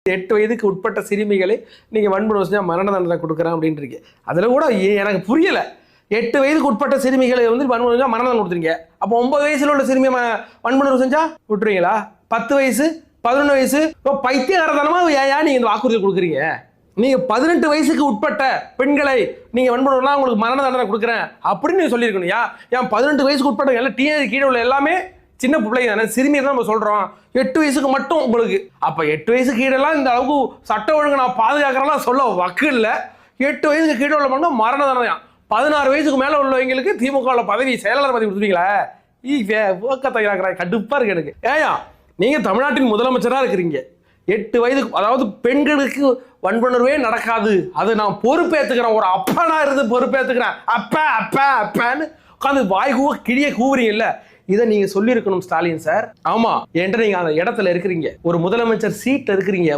8 வயதுக்கு உட்பட்ட சிறுமிகளை நீங்க வன்புணர்வு செஞ்சா மரண தண்டனை கொடுக்குறேன் அப்படின்றீங்க. அதுல கூட எனக்கு புரியல. 8 வயதுக்கு உட்பட்ட சிறுமிகளை வந்து வன்புணர்வு செஞ்சா மரண தண்டனை கொடுத்துறீங்க. அப்போ 9 வயசுல உள்ள சிறுமியை வன்புணர்வு செஞ்சா விட்டுருவீங்களா? 10 வயசு 11 வயசு பைத்தியகாரத்தனமா ஏன் நீங்க இந்த வாக்குறுதி கொடுக்குறீங்க? நீங்க 18 வயசுக்கு உட்பட்ட பெண்களை நீங்க வன்புணர்வுனா உங்களுக்கு மரண தண்டனை கொடுக்குறேன் அப்படின்னு நீங்க சொல்லியிருக்கணும். ஏன் 18 வயசுக்கு உட்பட்ட எல்லாம் டீனேஜ் கீழே உள்ள எல்லாமே சின்ன பிள்ளைங்க தானே, சிறுமியை தான் நம்ம சொல்றோம். 8 வயசுக்கு மட்டும் உங்களுக்கு. அப்ப 8 வயசு கீழெல்லாம் இந்த அளவுக்கு சட்ட ஒழுங்கு நான் பாதுகாக்கிறேன் சொல்ல வக்கு இல்லை. 8 வயசுக்கு கீழே உள்ள மட்டும் மரண தண்டனை. 16 வயசுக்கு மேல உள்ளவங்களுக்கு திமுக பதவி செயலாளர் பதவி கொடுத்துருவீங்களா? ஊக்கத்தை கடுப்பா இருக்கு எனக்கு. ஏயா நீங்க தமிழ்நாட்டின் முதலமைச்சரா இருக்கிறீங்க. 8 வயதுக்கு அதாவது பெண்களுக்கு வன்புணர்வே நடக்காது, அது நான் பொறுப்பேற்றுக்கிறேன், ஒரு அப்பனா இருந்து பொறுப்பேற்றுக்கிறேன், அப்பா அப்பா அப்பான்னு உட்காந்து வாய் கிழிய கூவுறீங்கல்ல. இதை நீங்க சொல்லியிருக்கணும் ஸ்டாலின் சார். ஆமா, என்கிட்ட நீங்க அந்த இடத்துல இருக்கிறீங்க, ஒரு முதலமைச்சர் சீட் இருக்கிறீங்க.